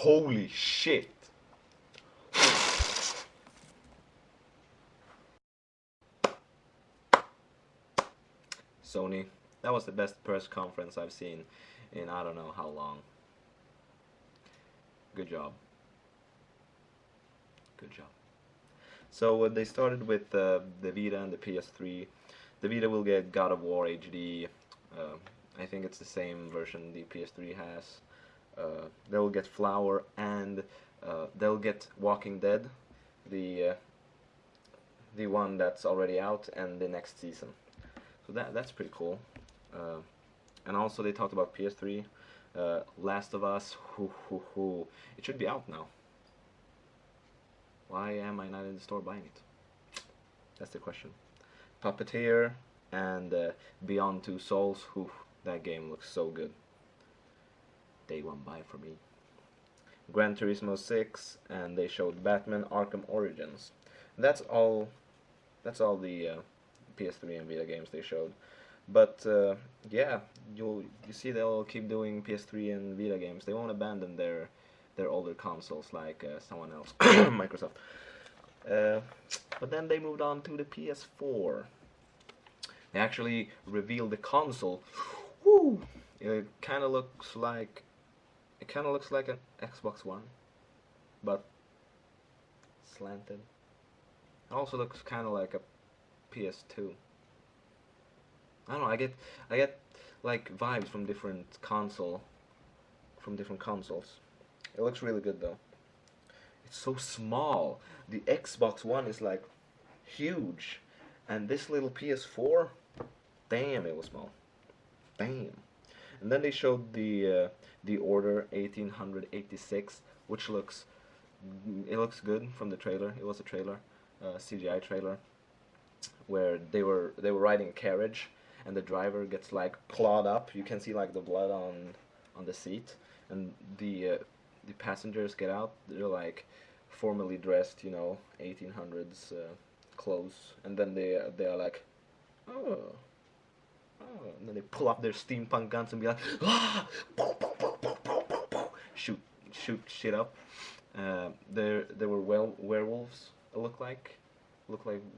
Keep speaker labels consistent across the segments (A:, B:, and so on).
A: Holy shit! Sony, that was the best press conference I've seen in I don't know how long. Good job. Good job. So they started with the Vita and the PS3. The Vita will get God of War HD. I think it's the same version the PS3 has. They'll get Flower and they'll get Walking Dead, the the one that's already out, and the next season. So that's pretty cool. And also they talked about PS3, Last of Us. It should be out now. Why am I not in the store buying it? That's the question. Puppeteer and Beyond Two Souls. That game looks so good. Day one buy for me. Gran Turismo 6, and they showed Batman Arkham Origins. That's all. That's all the PS3 and Vita games they showed. But yeah, you see they'll keep doing PS3 and Vita games. They won't abandon their older consoles like someone else, Microsoft. But then they moved on to the PS4. They actually revealed the console. Woo! It kind of looks like an Xbox One, but slanted. It also looks kind of like a PS2. I don't know. I get like vibes from different consoles. It looks really good though. It's so small. The Xbox One is like huge, and this little PS4, damn, it was small. Damn. And then they showed the Order 1886, which looks good from the trailer. It was a trailer, CGI trailer, where they were riding a carriage, and the driver gets like clawed up. You can see like the blood on the seat, and the passengers get out. They're like formally dressed, 1800s clothes, and then they are like, oh. Oh, and then they pull up their steampunk guns and be like, ah, shoot shit up. There were werewolves. Look like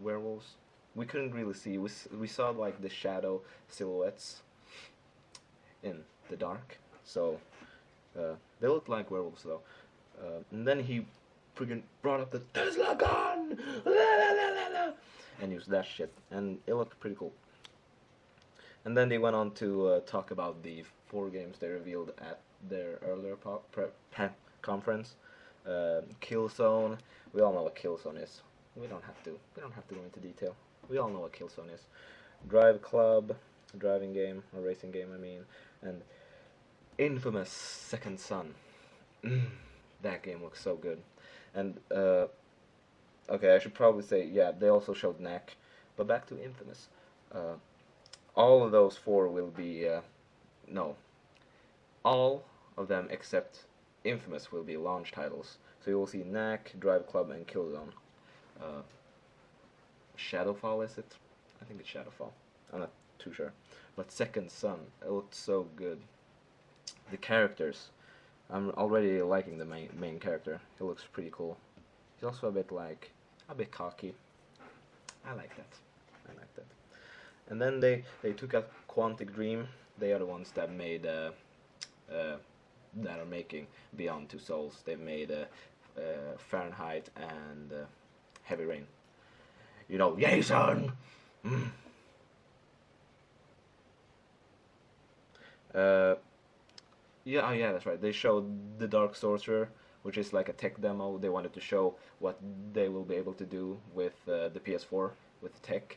A: werewolves. We couldn't really see. We saw like the shadow silhouettes in the dark. So they looked like werewolves though. And then he freaking brought up the Tesla gun, and used that shit, and it looked pretty cool. And then they went on to talk about the 4 games they revealed at their earlier conference. Killzone. We all know what Killzone is. We don't have to go into detail. We all know what Killzone is. Drive Club, driving game or racing game, I mean, and Infamous Second Son. That game looks so good. And okay, I should probably say yeah. They also showed Knack, but back to Infamous. All of those 4 will be no. All of them except Infamous will be launch titles. So you will see Knack, Drive Club, and Killzone. Shadowfall, is it? I think it's Shadowfall. I'm not too sure. But Second Son, it looked so good. The characters, I'm already liking the main character. He looks pretty cool. He's also a bit cocky. I like that. And then they took out Quantic Dream. They are the ones that made that are making Beyond Two Souls. They made Fahrenheit and Heavy Rain. Yay son. Yeah, oh yeah, that's right. They showed the Dark Sorcerer, which is like a tech demo. They wanted to show what they will be able to do with the PS4 with the tech.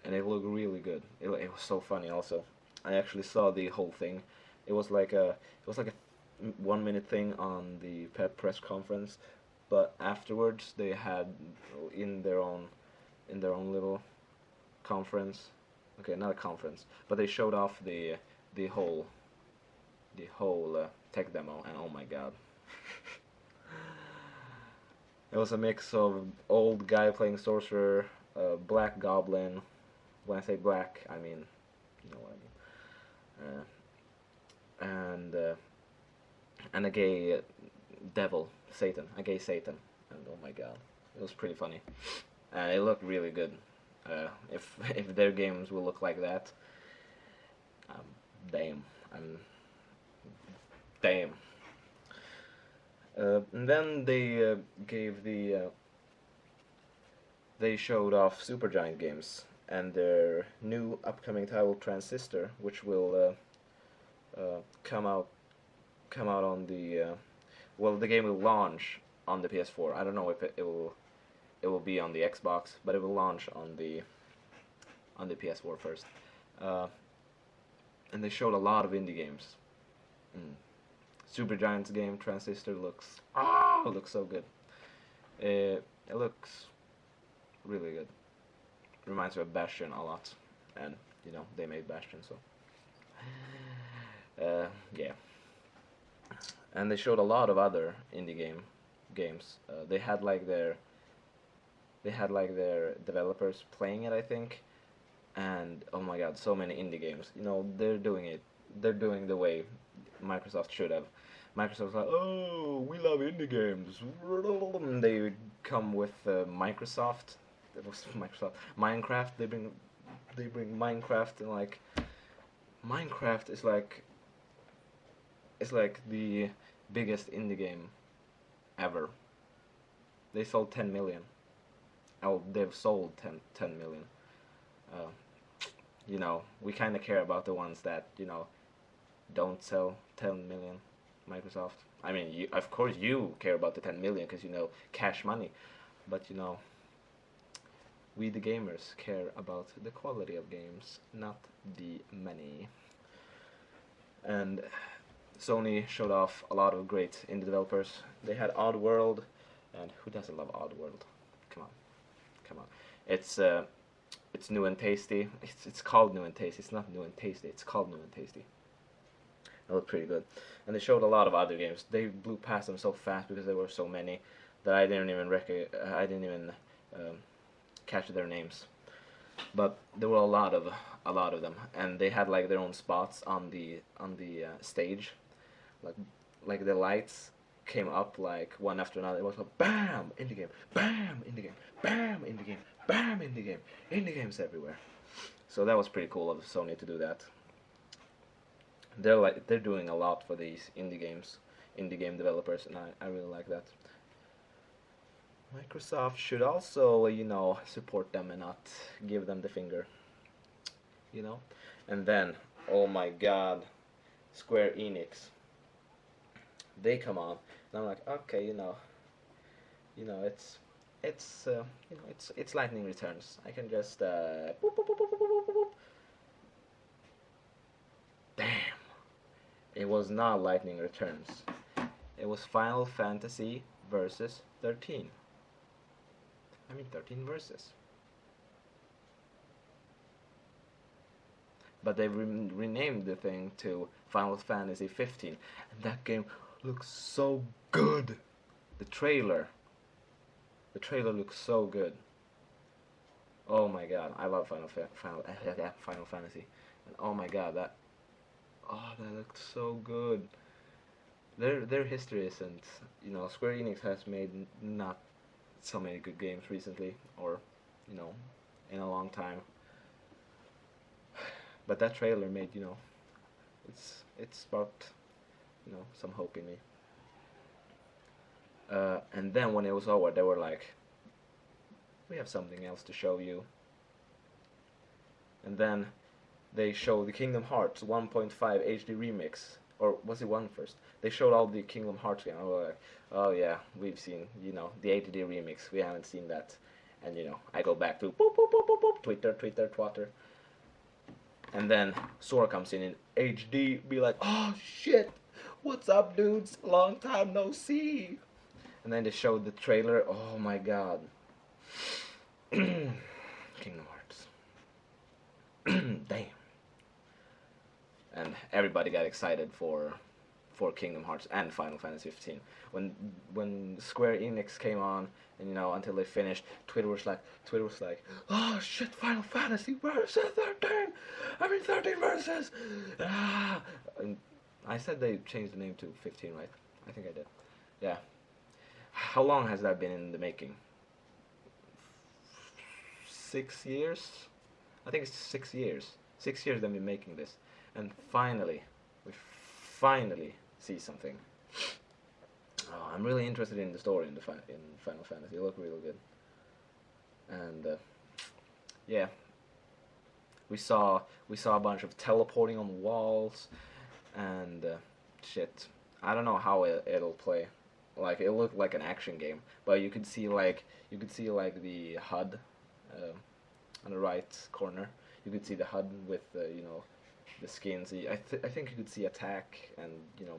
A: And it looked really good. It was so funny. Also, I actually saw the whole thing. It was like a 1-minute thing on the press conference, but afterwards they had in their own little conference. Okay, not a conference, but they showed off the whole tech demo, and oh my god. It was a mix of old guy playing sorcerer, black goblin. When I say black, I mean, you know what I mean. And a gay devil, Satan, a gay Satan, and oh my god, it was pretty funny. It looked really good. If if their games will look like that, um, damn, I'm damn. And then they gave they showed off Supergiant Games and their new upcoming title Transistor, which will come out on the well, the game will launch on the PS4. I don't know if it will be on the Xbox, but it will launch on the PS4 first. Uh, and they showed a lot of indie games. Mm. Supergiant's game Transistor looks looks so good. It looks really good. Reminds me of Bastion a lot, and you know they made Bastion, so yeah. And they showed a lot of other indie games. They had like their developers playing it, I think, and oh my god, so many indie games. You know, they're doing it. They're doing the way Microsoft should have. Microsoft's like, oh, we love indie games. And they come with Microsoft. It was Microsoft. Minecraft. They bring Minecraft, and like Minecraft is like it's like the biggest indie game ever. They sold 10 million. Oh, they've sold 10 million. Uh, you know, we kind of care about the ones that, you know, don't sell 10 million. Microsoft. I mean, of course you care about the 10 million because, you know, cash money. But, you know, we the gamers care about the quality of games, not the money. And Sony showed off a lot of great indie developers. They had Oddworld, and who doesn't love Oddworld? Come on, come on. It's new and tasty. It's called new and tasty. It's not new and tasty. It's called new and tasty. It looked pretty good. And they showed a lot of other games. They blew past them so fast because there were so many that I didn't even catch their names. But there were a lot of them, and they had like their own spots on the stage, like the lights came up like one after another. It was like bam indie game, bam indie game, bam indie game, bam indie game, indie games everywhere. So that was pretty cool of Sony to do that. They're doing a lot for these indie game developers, and I really like that. Microsoft should also, you know, support them and not give them the finger, you know. And then, oh my God, Square Enix, they come on, and I'm like, okay, you know, it's lightning returns. I can just boop, boop, boop, boop, boop, boop, boop. Damn, it was not lightning returns. It was Final Fantasy versus 13. I mean 13 verses. But they renamed the thing to Final Fantasy 15, and that game looks so good. The trailer looks so good. Oh my god, I love Final Fantasy, and oh my god, that looked so good. Their history isn't, you know, Square Enix has made not so many good games recently, or you know, in a long time. But that trailer made, you know, it sparked, you know, some hope in me. And then when it was over, they were like, we have something else to show you. And then they showed the Kingdom Hearts 1.5 HD remix, or was it 1 first? They showed all the Kingdom Hearts games. I was like, oh yeah, we've seen, you know, the HD remix. We haven't seen that. And you know, I go back to boop, boop, boop, boop, boop, Twitter, Twatter. And then Sora comes in HD, be like, oh shit, what's up dudes? Long time no see. And then they showed the trailer. Oh my god. Kingdom Hearts. Damn. And everybody got excited for Kingdom Hearts and Final Fantasy 15. When Square Enix came on, and you know, until they finished, Twitter was like, oh shit, Final Fantasy versus 13. I mean 13 versus. Ah. And I said they changed the name to 15, right? I think I did. Yeah. How long has that been in the making? 6 years? I think it's 6 years. 6 years they've been making this, and finally, we finally see something. Oh, I'm really interested in the story in in Final Fantasy. It looked really good, and yeah, we saw a bunch of teleporting on the walls, and shit. I don't know how it'll play. Like it looked like an action game, but you could see like the HUD on the right corner. You could see the HUD with the skins. I think you could see attack and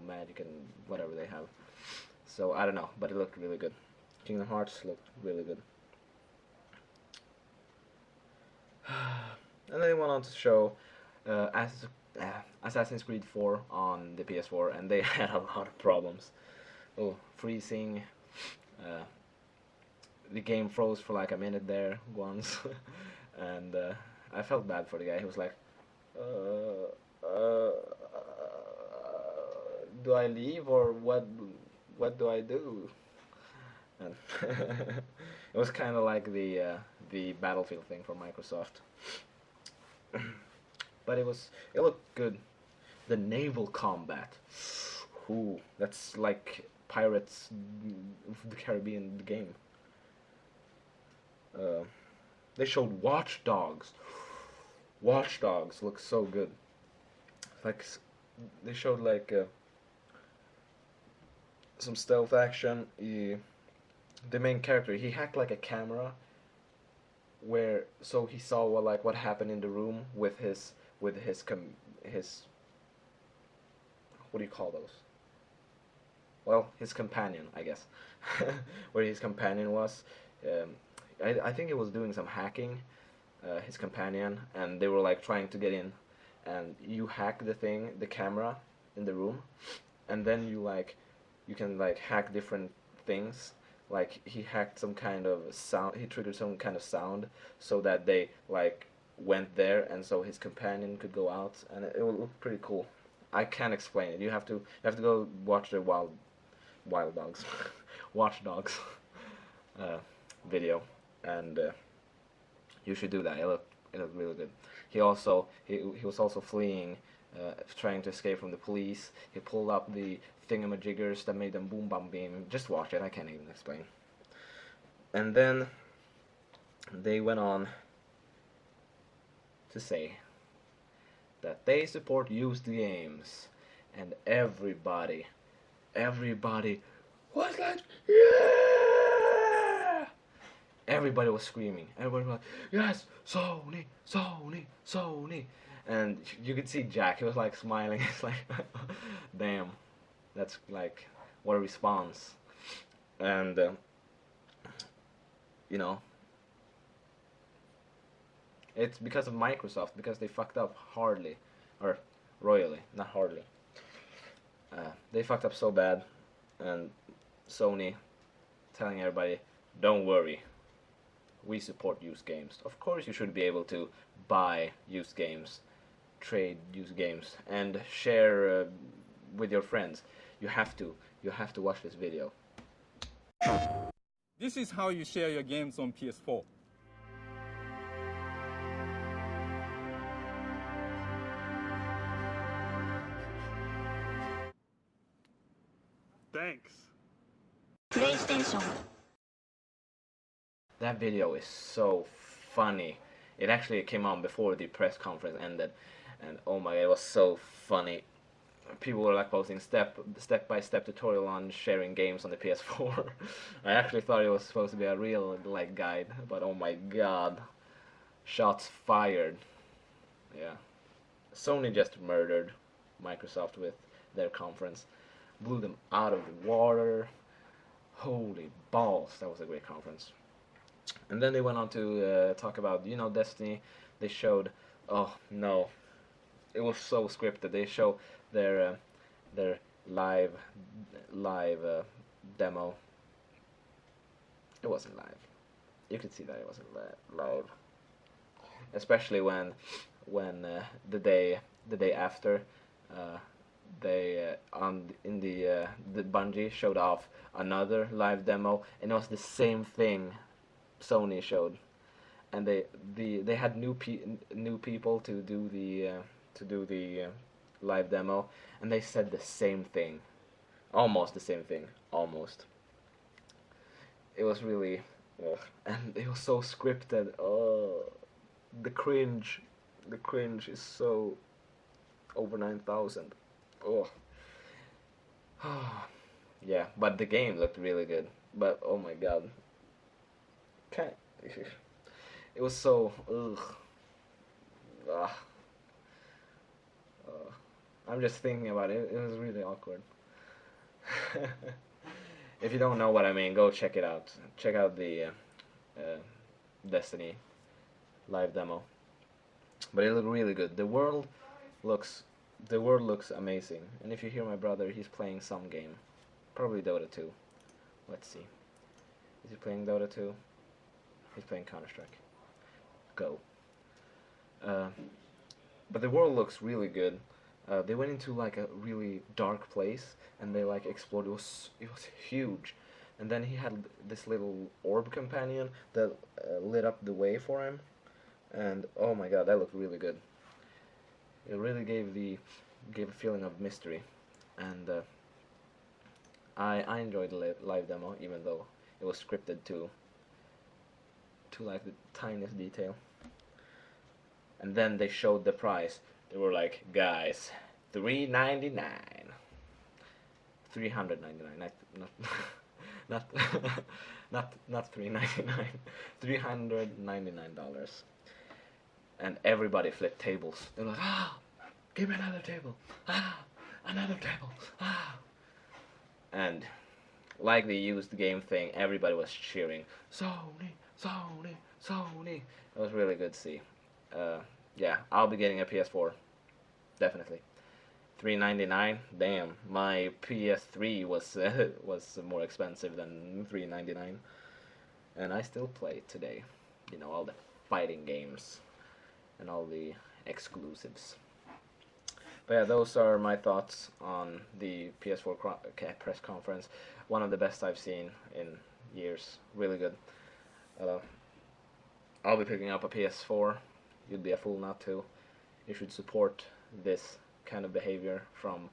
A: magic and whatever they have. So I don't know, but it looked really good. Kingdom Hearts looked really good. And then they went on to show Assassin's Creed 4 on the PS4, and they had a lot of problems. Oh, freezing. Uh, the game froze for like a minute there once, and I felt bad for the guy. He was like, uh, "Do I leave or what? What do I do?" And it was kind of like the Battlefield thing from Microsoft, but it looked good. The naval combat, ooh, that's like Pirates of the Caribbean game. Uh, they showed Watch Dogs. Watch Dogs looks so good. Like they showed like some stealth action. The main character, he hacked like a camera where so he saw what happened in the room with his what do you call those? Well, his companion, I guess, where his companion was. Um, I think he was doing some hacking, his companion, and they were like trying to get in, and you hack the camera in the room, and then you can like hack different things. Like he hacked some kind of sound, he triggered some kind of sound so that they like went there, and so his companion could go out, and it would look pretty cool. I can't explain it. You have to go watch the Wild Dogs, Watch Dogs uh, video, and you should do that. It looked really good. He was also fleeing, trying to escape from the police. He pulled up the thingamajiggers that made them boom bam beam. Just watch it. I can't even explain. And then they went on to say that they support used games, and everybody was like, yeah! Everybody was screaming. Everybody was like, yes, Sony, Sony, Sony. And you could see Jack, he was like smiling. It's like, damn, that's like, what a response. And, you know, it's because of Microsoft, because they fucked up hardly, or royally, not hardly. They fucked up so bad, and Sony telling everybody, don't worry, we support used games. Of course, you should be able to buy used games, trade used games, and share with your friends. You have to. You have to watch this video.
B: This is how you share your games on PS4. Thanks.
C: PlayStation.
A: That video is so funny. It actually came on before the press conference ended, and oh my god, it was so funny. People were like posting step by step tutorial on sharing games on the PS4. I actually thought it was supposed to be a real like guide, but oh my god, shots fired. Yeah, Sony just murdered Microsoft with their conference, blew them out of the water. Holy balls, that was a great conference. And then they went on to talk about Destiny. They showed, oh no, it was so scripted. They show their live demo. It wasn't live. You could see that it wasn't live, especially when the day after uh, they in the Bungie showed off another live demo, and it was the same thing Sony showed, and they had new people to do the live demo, and they said the same thing, almost the same thing, almost. It was really, ugh. And it was so scripted. Oh, the cringe, the cringe is so over 9,000. Oh, yeah. But the game looked really good. But oh my god, can't. It was so ugh. Ugh. I'm just thinking about it. It was really awkward. If you don't know what I mean, go check it out. Check out the Destiny live demo. But it looked really good. Looks the world looks amazing. And if you hear my brother, he's playing some game, probably Dota 2. Let's see. Is he playing Dota 2? He's playing Counter-Strike. Go. But the world looks really good. They went into like a really dark place, and they like explored. It was huge, and then he had this little orb companion that lit up the way for him, and oh my god, that looked really good. It really gave a feeling of mystery, and I enjoyed the live demo, even though it was scripted to like the tiniest detail. And then they showed the price. They were like, guys, $399, $399, not not $399, $399, and everybody flipped tables. They're like, give me another table, another table, and like the used game thing, everybody was cheering, Sony, Sony, Sony. It was really good to see. Yeah, I'll be getting a PS4, definitely. $399. Damn, my PS3 was more expensive than $399, and I still play it today. You know, all the fighting games and all the exclusives. But yeah, those are my thoughts on the PS4 press conference. One of the best I've seen in years. Really good. I'll be picking up a PS4. You'd be a fool not to. You should support this kind of behavior from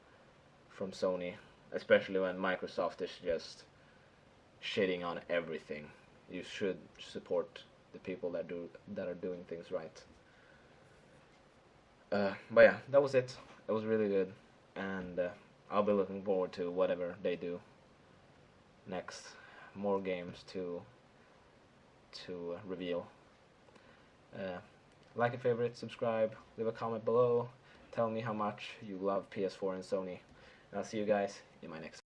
A: Sony, especially when Microsoft is just shitting on everything. You should support the people that are doing things right. But yeah, that was it. It was really good, and I'll be looking forward to whatever they do next. More games to reveal. Like and favorite, subscribe, leave a comment below. Tell me how much you love PS4 and Sony. And I'll see you guys in my next